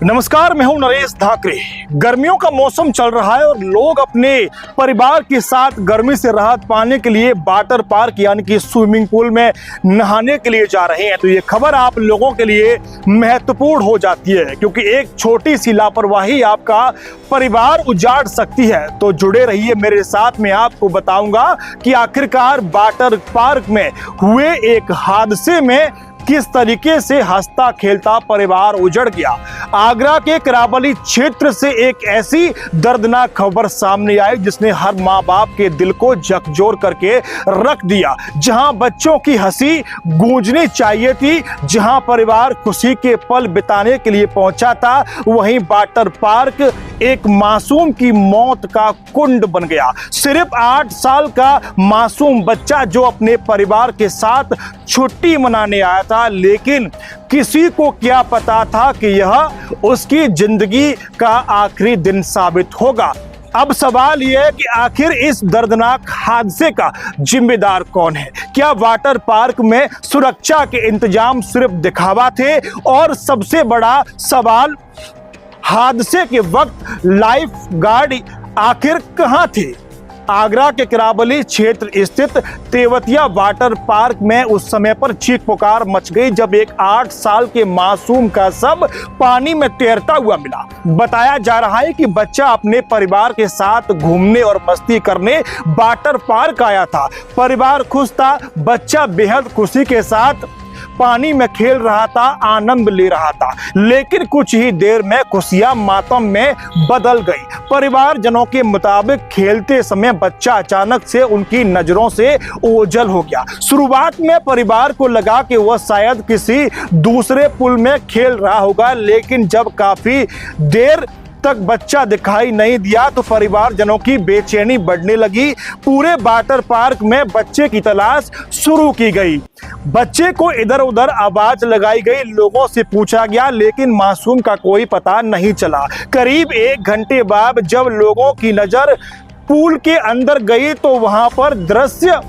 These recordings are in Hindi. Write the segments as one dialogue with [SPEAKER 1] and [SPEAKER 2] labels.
[SPEAKER 1] नमस्कार, मैं हूं नरेश धाकरे। गर्मियों का मौसम चल रहा है और लोग अपने परिवार के साथ गर्मी से राहत पाने के लिए वाटर पार्क यानी कि स्विमिंग पूल में नहाने के लिए जा रहे हैं। तो ये खबर आप लोगों के लिए महत्वपूर्ण हो जाती है क्योंकि एक छोटी सी लापरवाही आपका परिवार उजाड़ सकती है। तो जुड़े रहिए मेरे साथ, मैं आपको बताऊंगा कि आखिरकार वाटर पार्क में हुए एक हादसे में किस तरीके से हंसता खेलता परिवार उजड़ गया। आगरा के करावली क्षेत्र से एक ऐसी दर्दनाक खबर सामने आई जिसने हर माँ बाप के दिल को झकझोर करके रख दिया। जहां बच्चों की हंसी गूंजनी चाहिए थी, जहां परिवार खुशी के पल बिताने के लिए पहुंचा था, वहीं वाटर पार्क एक मासूम की मौत का कुंड बन गया। सिर्फ 8 साल का मासूम बच्चा जो अपने परिवार के साथ छुट्टी मनाने आया था, लेकिन किसी को क्या पता था कि यह उसकी जिंदगी का आखिरी दिन साबित होगा। अब सवाल यह है कि आखिर इस दर्दनाक हादसे का जिम्मेदार कौन है? क्या वाटर पार्क में सुरक्षा के इंतजाम सिर्फ दिखावा थे? और सबसे बड़ा सवाल, हादसे के वक्त लाइफ गार्ड आखिर कहां थे? आगरा के करावली क्षेत्र स्थित तेवतिया वाटर पार्क में उस समय पर चीख पुकार मच गई जब एक 8 साल के मासूम का शव पानी में तैरता हुआ मिला। बताया जा रहा है कि बच्चा अपने परिवार के साथ घूमने और मस्ती करने वाटर पार्क आया था। परिवार खुश था, बच्चा बेहद खुशी के साथ पानी में खेल रहा था, आनंद ले रहा था, लेकिन कुछ ही देर में खुशियां मातम में बदल गई। परिवारजनों के मुताबिक खेलते समय बच्चा अचानक से उनकी नजरों से ओझल हो गया। शुरुआत में परिवार को लगा कि वह शायद किसी दूसरे पुल में खेल रहा होगा, लेकिन जब काफी देर तक बच्चा दिखाई नहीं दिया तो परिवारजनों की बेचैनी बढ़ने लगी। पूरे वाटर पार्क में बच्चे की तलाश शुरू की गई। बच्चे को इधर उधर आवाज लगाई गई, लोगों से पूछा गया, लेकिन मासूम का कोई पता नहीं चला। करीब 1 घंटे बाद जब लोगों की नजर पूल के अंदर गई तो वहां पर दृश्य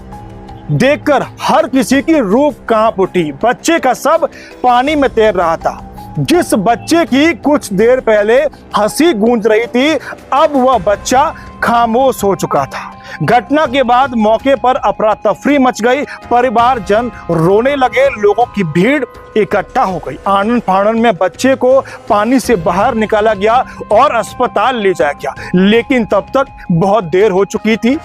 [SPEAKER 1] देखकर हर किसी की रूह कांप उठी। बच्चे का शव पानी में तैर रहा था। जिस बच्चे की कुछ देर पहले हंसी गूंज रही थी, अब वह बच्चा खामोश हो चुका था। घटना के बाद मौके पर अफरा तफरी मच गई। परिवारजन रोने लगे, लोगों की भीड़ इकट्ठा हो गई। आनन फानन में बच्चे को पानी से बाहर निकाला गया और अस्पताल ले जाया गया, लेकिन तब तक बहुत देर हो चुकी थी।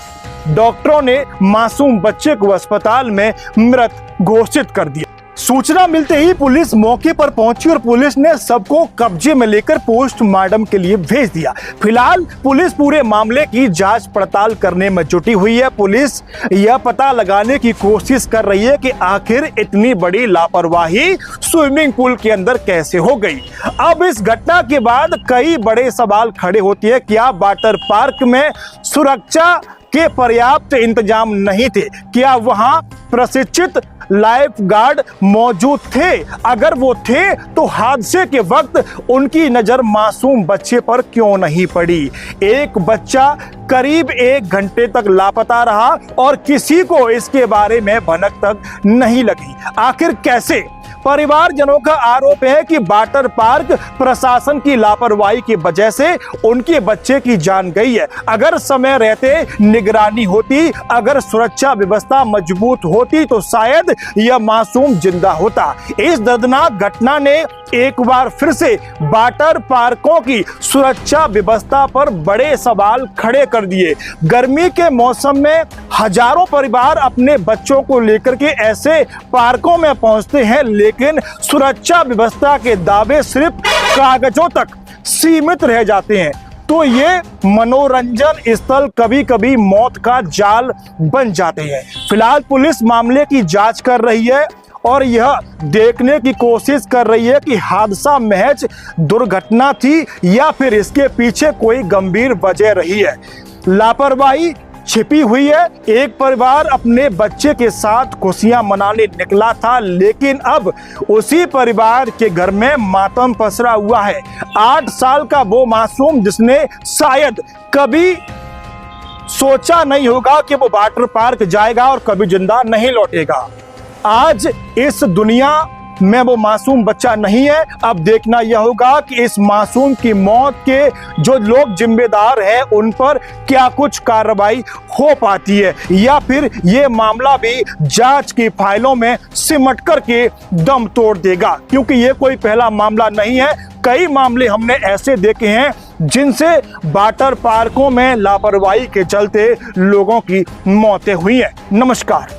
[SPEAKER 1] डॉक्टरों ने मासूम बच्चे को अस्पताल में मृत घोषित कर दिया। सूचना मिलते ही पुलिस मौके पर पहुंची और पुलिस ने सबको कब्जे में लेकर पोस्टमार्टम के लिए भेज दिया। फिलहाल पुलिस पूरे मामले की जांच पड़ताल करने में जुटी हुई है। पुलिस यह पता लगाने की कोशिश कर रही है कि आखिर इतनी बड़ी लापरवाही स्विमिंग पूल के अंदर कैसे हो गई। अब इस घटना के बाद कई बड़े सवाल खड़े होते हैं। क्या वाटर पार्क में सुरक्षा के पर्याप्त इंतजाम नहीं थे? क्या वहां प्रशिक्षित लाइफ गार्ड मौजूद थे? अगर वो थे तो हादसे के वक्त उनकी नजर मासूम बच्चे पर क्यों नहीं पड़ी? एक बच्चा करीब 1 घंटे तक लापता रहा और किसी को इसके बारे में भनक तक नहीं लगी। आखिर कैसे? परिवारजनों का आरोप है कि वाटर पार्क प्रशासन की लापरवाही की वजह से उनके बच्चे की जान गई है। अगर समय रहते निगरानी होती, अगर सुरक्षा व्यवस्था मजबूत होती तो शायद यह मासूम जिंदा होता। इस दर्दनाक घटना ने एक बार फिर से वाटर पार्कों की सुरक्षा व्यवस्था पर बड़े सवाल खड़े कर दिए। गर्मी के मौसम में हजारों परिवार अपने बच्चों को लेकर के ऐसे पार्कों में पहुंचते हैं, लेकिन सुरक्षा व्यवस्था के दावे सिर्फ कागजों तक सीमित रह जाते हैं। तो ये मनोरंजन स्थल कभी कभी मौत का जाल बन जाते हैं। फिलहाल पुलिस मामले की जांच कर रही है और यह देखने की कोशिश कर रही है कि हादसा महज दुर्घटना थी या फिर इसके पीछे कोई गंभीर वजह रही है। लापरवाही छिपी हुई है। एक परिवार अपने बच्चे के साथ खुशियां मनाने निकला था, लेकिन अब उसी परिवार के घर में मातम पसरा हुआ है। 8 साल का वो मासूम जिसने शायद कभी सोचा नहीं होगा कि वो वाटर पार्क जाएगा और कभी जिंदा नहीं लौटेगा, आज इस दुनिया में वो मासूम बच्चा नहीं है। अब देखना यह होगा कि इस मासूम की मौत के जो लोग जिम्मेदार हैं उन पर क्या कुछ कार्रवाई हो पाती है, या फिर ये मामला भी जांच की फाइलों में सिमट करके दम तोड़ देगा। क्योंकि ये कोई पहला मामला नहीं है, कई मामले हमने ऐसे देखे हैं जिनसे वाटर पार्कों में लापरवाही के चलते लोगों की मौतें हुई हैं। नमस्कार।